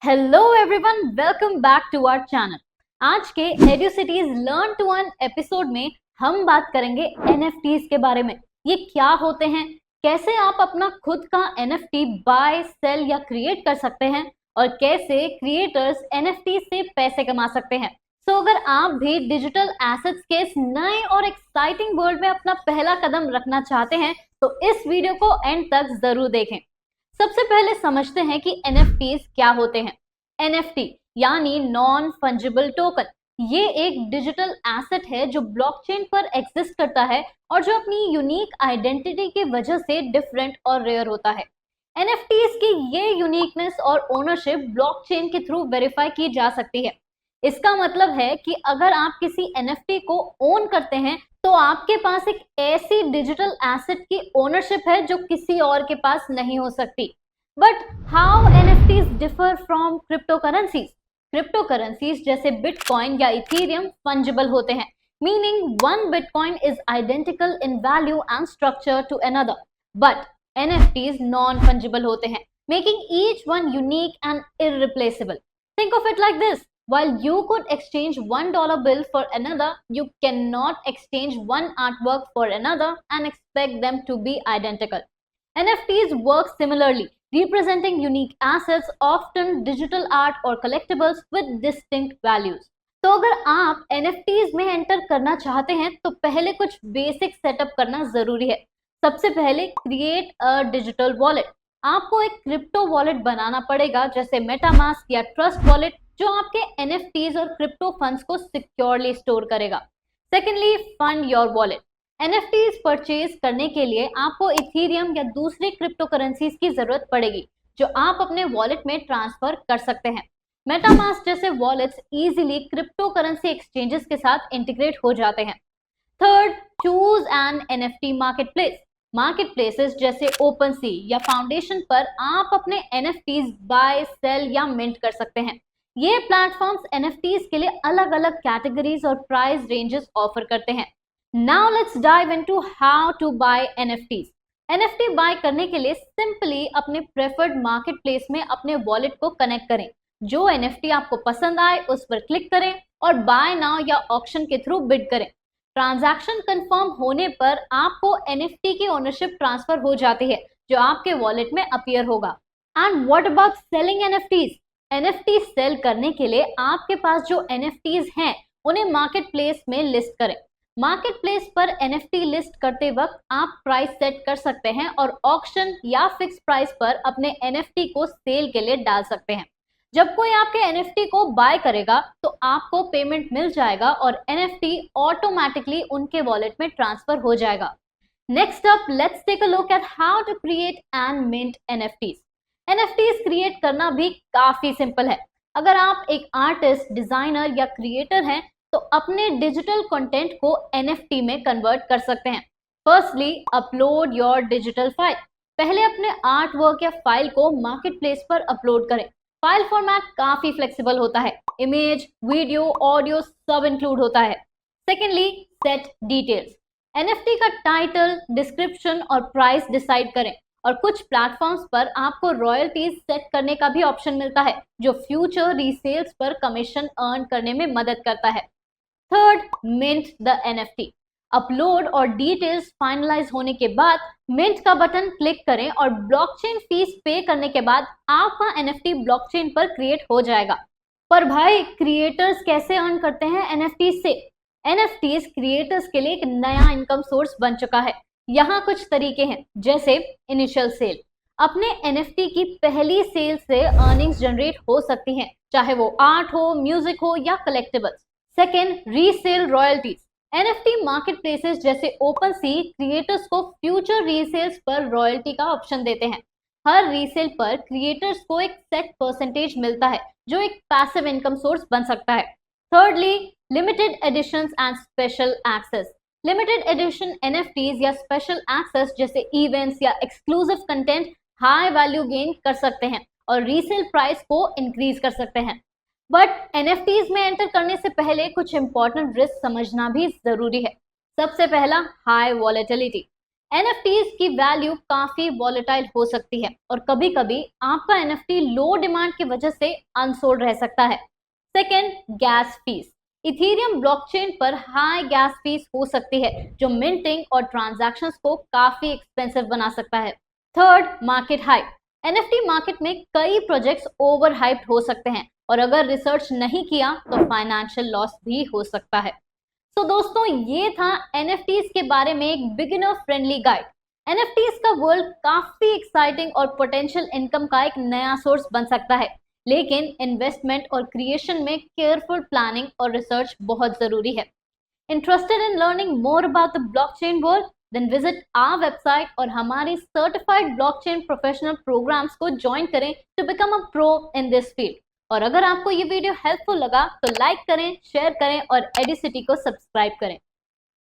Hello everyone, welcome back to our channel. आज के Educities learn to earn episode में हम बात करेंगे एनएफटीज के बारे में। ये क्या होते हैं, कैसे आप अपना खुद का एनएफटी बाय, सेल या क्रिएट कर सकते हैं और कैसे क्रिएटर्स एनएफटी से पैसे कमा सकते हैं। सो अगर आप भी डिजिटल एसेट्स के इस नए और एक्साइटिंग वर्ल्ड में अपना पहला कदम रखना चाहते हैं तो इस वीडियो को एंड तक जरूर देखें। सबसे पहले समझते हैं कि एनएफटीज क्या होते हैं। एनएफटी यानी नॉन फंजिबल टोकन, ये एक डिजिटल एसेट है जो ब्लॉकचेन पर एग्जिस्ट करता है और जो अपनी यूनिक आइडेंटिटी की वजह से डिफरेंट और रेयर होता है। एनएफटीज की ये यूनिकनेस और ओनरशिप ब्लॉकचेन के थ्रू वेरीफाई की जा सकती है। इसका मतलब है कि अगर आप किसी एनएफटी को ओन करते हैं तो आपके पास एक ऐसी डिजिटल एसेट की ओनरशिप है जो किसी और के पास नहीं हो सकती। But how NFTs differ from cryptocurrencies? Cryptocurrencies जैसे बिटकॉइन या इथेरियम फंजिबल होते हैं, meaning one bitcoin is identical in value and structure to another. But NFTs non fungible होते हैं, making each one unique and irreplaceable. Think of it like this: while you could exchange $1 bill for another, you cannot exchange one artwork for another and expect them to be identical. NFTs work similarly, representing unique assets, often digital art or collectibles with distinct values. तो अगर आप NFTs में enter करना चाहते हैं तो पहले कुछ बेसिक सेटअप करना जरूरी है। सबसे पहले क्रिएट अ डिजिटल वॉलेट। आपको एक क्रिप्टो वॉलेट बनाना पड़ेगा, जैसे मेटामास्क या ट्रस्ट वॉलेट, जो आपके एनएफटीज और क्रिप्टो फंड्स को सिक्योरली स्टोर करेगा। Secondly, fund your wallet. NFTs purchase करने के लिए आपको इथेरियम या दूसरे क्रिप्टो करेंसीज की जरूरत पड़ेगी जो आप अपने वॉलेट में ट्रांसफर कर सकते हैं। मेटामास्क जैसे wallets easily crypto currency exchanges के साथ इंटीग्रेट हो जाते हैं। Third, choose an NFT market place. Market places जैसे ओपनसी या फाउंडेशन पर आप अपने एनएफटीज बाय, सेल या मिंट कर सकते हैं। ये प्लेटफॉर्म्स एनएफटीज के लिए अलग अलग कैटेगरीज और प्राइस रेंजेस ऑफर करते हैं। Now let's dive into how to buy NFTs. NFT buy करने के लिए सिंपली अपने प्रेफर्ड मार्केट प्लेस में अपने वॉलेट को कनेक्ट करें। जो एनएफटी आपको पसंद आए उस पर क्लिक करें और बाय नाउ या ऑक्शन के थ्रू बिड करें। ट्रांजैक्शन कंफर्म होने पर आपको एनएफटी की ओनरशिप ट्रांसफर हो जाती है जो आपके वॉलेट में अपीयर होगा। And what about selling NFTs? NFT sale करने के लिए आपके पास जो एनएफटीज हैं उन्हें मार्केट प्लेस में लिस्ट करें। मार्केट प्लेस पर एनएफटी लिस्ट करते वक्त आप प्राइस सेट कर सकते हैं और ऑक्शन या फिक्स प्राइस पर अपने एनएफटी को सेल के लिए डाल सकते हैं। जब कोई आपके एनएफटी को बाय करेगा तो आपको पेमेंट मिल जाएगा और एनएफटी ऑटोमेटिकली उनके वॉलेट में ट्रांसफर हो जाएगा। Next up, let's take a look at how to create and mint NFTs. NFTs create करना भी काफी सिंपल है। अगर आप एक आर्टिस्ट, डिजाइनर या क्रिएटर हैं तो अपने डिजिटल कंटेंट को एनएफटी में कन्वर्ट कर सकते हैं। Firstly, upload your digital file. पहले अपने आर्ट वर्क या फाइल को मार्केट प्लेस पर अपलोड करें। फाइल फॉर्मेट काफी फ्लेक्सिबल होता है, इमेज, वीडियो, ऑडियो सब इंक्लूड होता है। Secondly, set details. एनएफटी का टाइटल, डिस्क्रिप्शन और प्राइस डिसाइड करें और कुछ प्लेटफॉर्म्स पर आपको रॉयल्टीज सेट करने का भी ऑप्शन मिलता है जो फ्यूचर रीसेल्स पर कमीशन अर्न करने में मदद करता है। Third, mint the NFT. Upload और डिटेल्स फाइनलाइज होने के बाद मिंट का बटन क्लिक करें और ब्लॉकचेन फीस पे करने के बाद आपका एनएफटी ब्लॉकचेन पर क्रिएट हो जाएगा। पर भाई, क्रिएटर्स कैसे अर्न करते हैं एनएफटीज से? एनएफटीज क्रिएटर्स के लिए एक नया इनकम सोर्स बन चुका है। यहाँ कुछ तरीके हैं, जैसे इनिशियल सेल। अपने एनएफटी की पहली सेल से अर्निंग्स जनरेट हो सकती हैं, चाहे वो आर्ट हो, म्यूजिक हो या collectibles. Second, resale royalties. NFT market places जैसे ओपनसी क्रिएटर्स को फ्यूचर रीसेल्स पर रॉयल्टी का ऑप्शन देते हैं। हर रीसेल पर क्रिएटर्स को एक सेट परसेंटेज मिलता है जो एक पैसिव इनकम सोर्स बन सकता है। Thirdly, limited editions and special access. Limited edition NFTs या स्पेशल एक्सेस जैसे इवेंट्स या exclusive content high value gain कर सकते हैं और रीसेल प्राइस को इंक्रीज कर सकते हैं। बट एनएफटीज में एंटर करने से पहले कुछ इंपॉर्टेंट रिस्क समझना भी जरूरी है। सबसे पहला, हाई वॉलेटिलिटी। NFTs की वैल्यू काफी वॉलेटाइल हो सकती है और कभी कभी आपका NFT लो डिमांड की वजह से अनसोल्ड रह सकता है। Second, gas fees. Ethereum blockchain पर हाई गैस फीस हो सकती है जो मिंटिंग और ट्रांजैक्शंस को काफी एक्सपेंसिव बना सकता है। Third, market hype. NFT market में कई प्रोजेक्ट्स ओवर हाइप्ड हो सकते हैं और अगर रिसर्च नहीं किया तो फाइनेंशियल लॉस भी हो सकता है। तो दोस्तों ये था NFTs के बारे में एक बिगिनर फ्रेंडली गाइड। NFTs का वर्ल्ड काफी एक्साइटिंग और पोटेंशियल इनकम का एक नया सोर्स बन सकता है, लेकिन इन्वेस्टमेंट और क्रिएशन में केयरफुल प्लानिंग और रिसर्च बहुत जरूरी है। Interested in learning more about the blockchain world? Then visit our website और हमारी सर्टिफाइड ब्लॉकचेन प्रोफेशनल प्रोग्राम्स को ज्वाइन करें to become a pro in this field. और अगर आपको ये वीडियो हेल्पफुल लगा तो लाइक करें, शेयर करें और एडिसिटी को सब्सक्राइब करें।